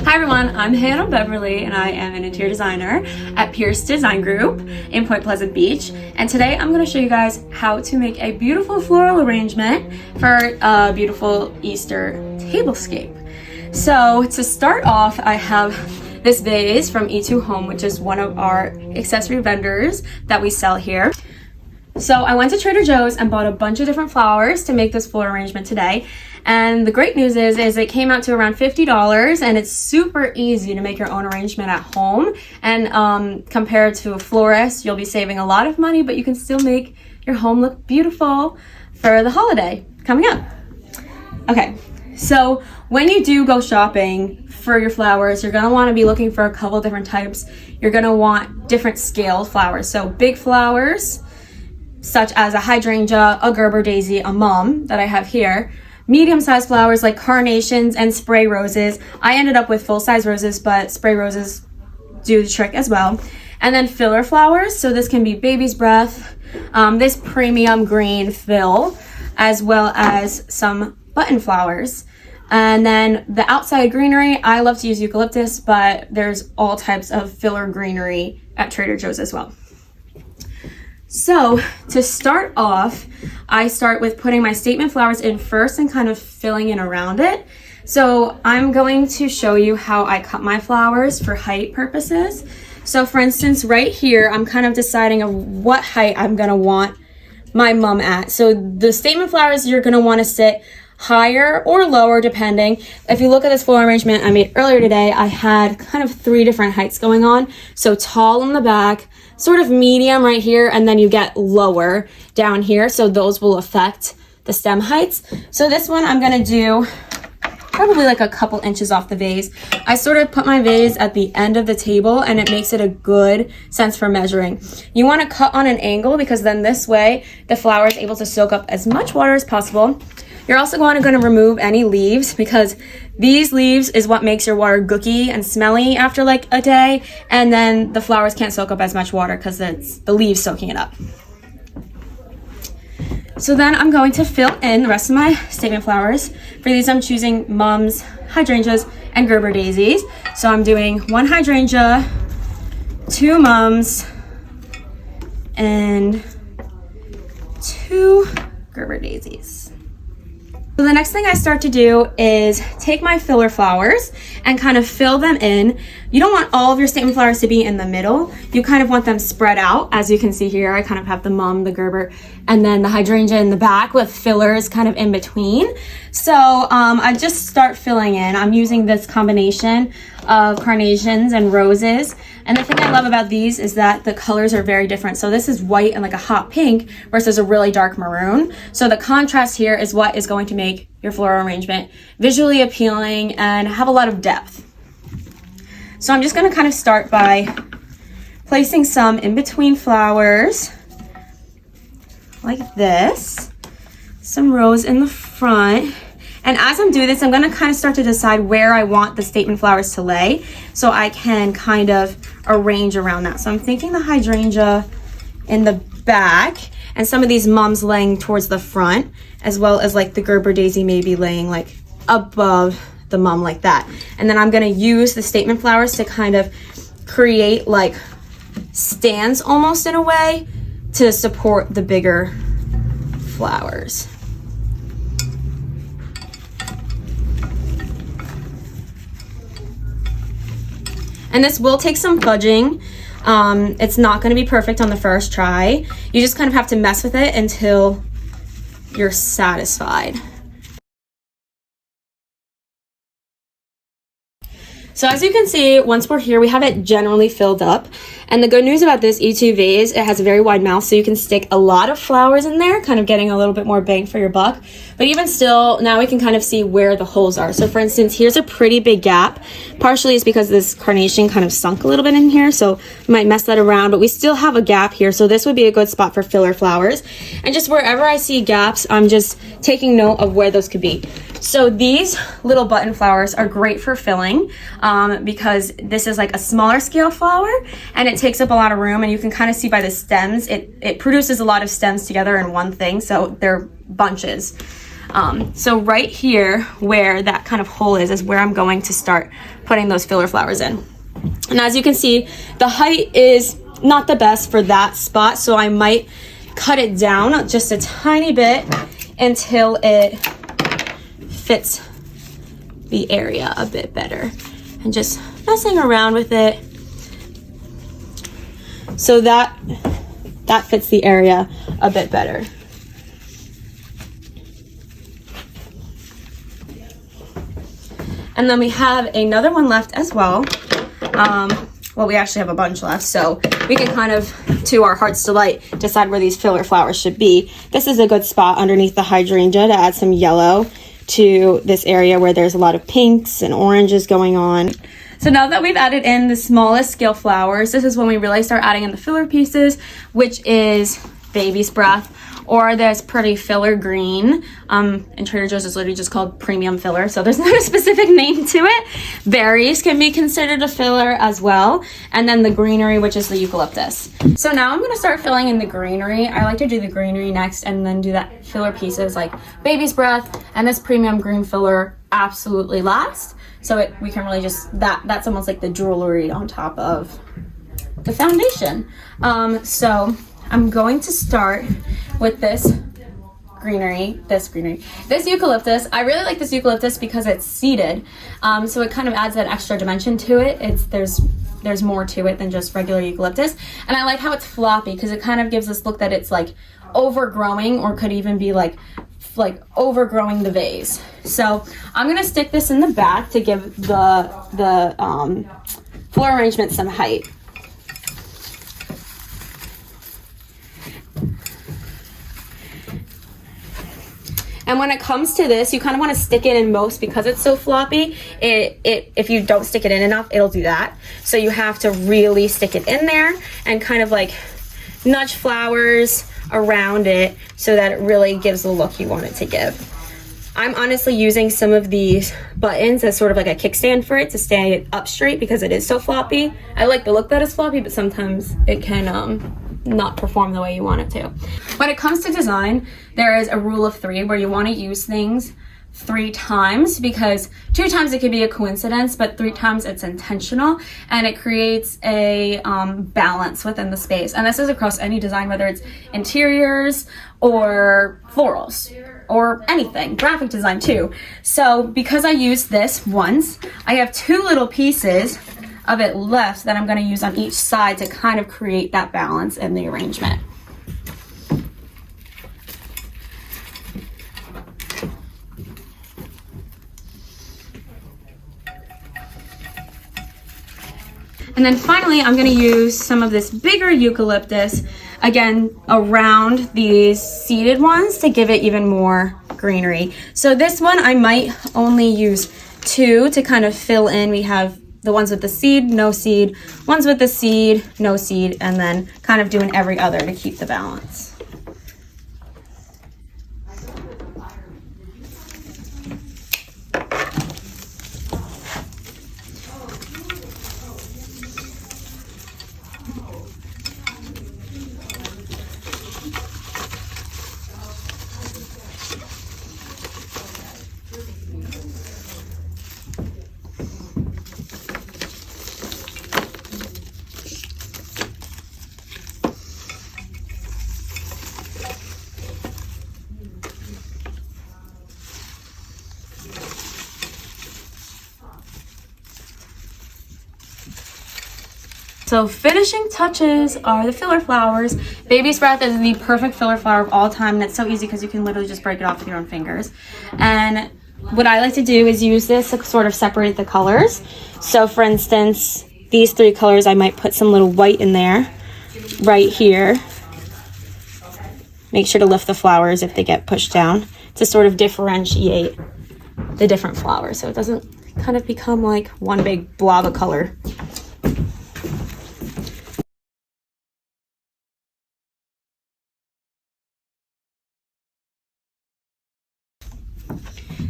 Hi everyone, I'm Hanna Beverly and I am an interior designer at Pearce Design Group in Point Pleasant Beach. And today I'm going to show you guys how to make a beautiful floral arrangement for a beautiful Easter tablescape. So to start off, I have this vase from E2 Home, which is one of our accessory vendors that we sell here. So I went to Trader Joe's and bought a bunch of different flowers to make this floral arrangement today. And the great news is it came out to around $50 and it's super easy to make your own arrangement at home. And compared to a florist, you'll be saving a lot of money, but you can still make your home look beautiful for the holiday coming up. Okay, so when you do go shopping for your flowers, you're gonna wanna be looking for a couple different types. You're gonna want different scale flowers. So big flowers, such as a hydrangea, a Gerber daisy, a mum that I have here. Medium-sized flowers like carnations and spray roses. I ended up with full-size roses, but spray roses do the trick as well. And then filler flowers, so this can be baby's breath, this premium green fill, as well as some button flowers. And then the outside greenery, I love to use eucalyptus, but there's all types of filler greenery at Trader Joe's as well. So to start off, I start with putting my statement flowers in first and kind of filling in around it. So I'm going to show you how I cut my flowers for height purposes. So for instance, right here, I'm kind of deciding of what height I'm gonna want my mum at. So the statement flowers, you're gonna wanna sit higher or lower depending. If you look at this floral arrangement I made earlier today, I had kind of 3 different heights going on. So tall in the back, sort of medium right here, and then you get lower down here. So those will affect the stem heights. So this one I'm gonna do probably like a couple inches off the vase. I sort of put my vase at the end of the table and it makes it a good sense for measuring. You wanna cut on an angle because then this way the flower is able to soak up as much water as possible. You're also going to remove any leaves because these leaves is what makes your water gooky and smelly after like a day, and then the flowers can't soak up as much water because it's the leaves soaking it up. So then I'm going to fill in the rest of my statement flowers. For these I'm choosing mums, hydrangeas, and Gerber daisies. So I'm doing 1 hydrangea, 2 mums, and 2 Gerber daisies. So the next thing I start to do is take my filler flowers and kind of fill them in. You don't want all of your statement flowers to be in the middle. You kind of want them spread out. As you can see here, I kind of have the mum, the Gerber, and then the hydrangea in the back with fillers kind of in between. So I just start filling in. I'm using this combination of carnations and roses. And the thing I love about these is that the colors are very different. So this is white and like a hot pink versus a really dark maroon. So the contrast here is what is going to make your floral arrangement visually appealing and have a lot of depth. So I'm just gonna kind of start by placing some in between flowers like this, some rose in the front. And as I'm doing this, I'm gonna kind of start to decide where I want the statement flowers to lay so I can kind of arrange around that. So I'm thinking the hydrangea in the back and some of these mums laying towards the front, as well as like the Gerber daisy maybe laying like above the mum like that. And then I'm gonna use the statement flowers to kind of create like stands almost in a way to support the bigger flowers. And this will take some fudging. It's not going to be perfect on the first try. You just kind of have to mess with it until you're satisfied. So as you can see, once we're here, we have it generally filled up. And the good news about this E2 vase, it has a very wide mouth, so you can stick a lot of flowers in there, kind of getting a little bit more bang for your buck. But even still, now we can kind of see where the holes are. So for instance, here's a pretty big gap. Partially it's because this carnation kind of sunk a little bit in here, so you might mess that around, but we still have a gap here. So this would be a good spot for filler flowers. And just wherever I see gaps, I'm just taking note of where those could be. So these little button flowers are great for filling because this is like a smaller scale flower and it takes up a lot of room, and you can kind of see by the stems, it produces a lot of stems together in one thing, so they're bunches. So right here where that kind of hole is where I'm going to start putting those filler flowers in. And as you can see, the height is not the best for that spot, so I might cut it down just a tiny bit until it fits the area a bit better, and just messing around with it so that fits the area a bit better. And then we have another one left as well. Well, we actually have a bunch left, so we can kind of, to our heart's delight, decide where these filler flowers should be. This is a good spot underneath the hydrangea to add some yellow to this area where there's a lot of pinks and oranges going on. So now that we've added in the smallest scale flowers, this is when we really start adding in the filler pieces, which is baby's breath, or this pretty filler green. In Trader Joe's, it's literally just called premium filler, so there's not a specific name to it. Berries can be considered a filler as well, and then the greenery, which is the eucalyptus. So now I'm gonna start filling in the greenery. I like to do the greenery next and then do that filler pieces like baby's breath and this premium green filler absolutely last. So we can really just, that's almost like the jewelry on top of the foundation. So I'm going to start with this eucalyptus. I really like this eucalyptus because it's seeded, so it kind of adds that extra dimension to it. There's more to it than just regular eucalyptus, and I like how it's floppy because it kind of gives this look that it's like overgrowing, or could even be like overgrowing the vase. So I'm gonna stick this in the back to give the floral arrangement some height. And when it comes to this, you kind of want to stick it in most because it's so floppy. If you don't stick it in enough, it'll do that. So you have to really stick it in there and kind of like nudge flowers around it so that it really gives the look you want it to give. I'm honestly using some of these buttons as sort of like a kickstand for it to stay up straight because it is so floppy. I like the look that it's floppy, but sometimes it can not perform the way you want it to. When it comes to design, there is a rule of 3 where you want to use things 3 times, because 2 times it could be a coincidence, but 3 times it's intentional, and it creates a balance within the space. And this is across any design, whether it's interiors or florals or anything, graphic design too. So because I used this once, I have 2 little pieces of it left that I'm going to use on each side to kind of create that balance in the arrangement. And then finally, I'm going to use some of this bigger eucalyptus, again, around these seeded ones to give it even more greenery. So this one, I might only use 2 to kind of fill in. We have the ones with the seed, no seed, ones with the seed, no seed, and then kind of doing every other to keep the balance. So finishing touches are the filler flowers. Baby's breath is the perfect filler flower of all time, and it's so easy because you can literally just break it off with your own fingers. And what I like to do is use this to sort of separate the colors. So for instance, these 3 colors, I might put some little white in there right here. Make sure to lift the flowers if they get pushed down to sort of differentiate the different flowers so it doesn't kind of become like one big blob of color.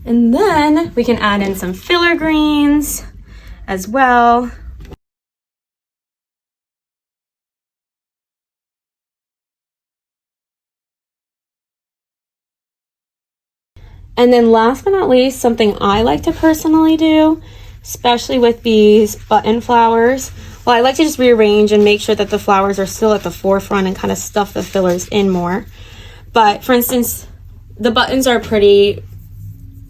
And then we can add in some filler greens as well. And then last but not least, something I like to personally do, especially with these button flowers, well, I like to just rearrange and make sure that the flowers are still at the forefront and kind of stuff the fillers in more. But for instance, the buttons are pretty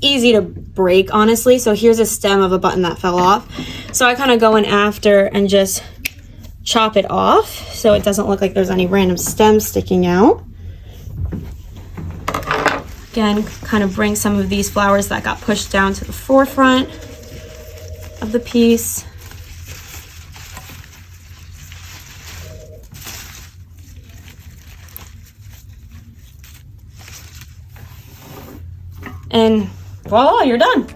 easy to break, honestly. So here's a stem of a button that fell off. So I kind of go in after and just chop it off so it doesn't look like there's any random stems sticking out. Again, kind of bring some of these flowers that got pushed down to the forefront of the piece. And voila, you're done.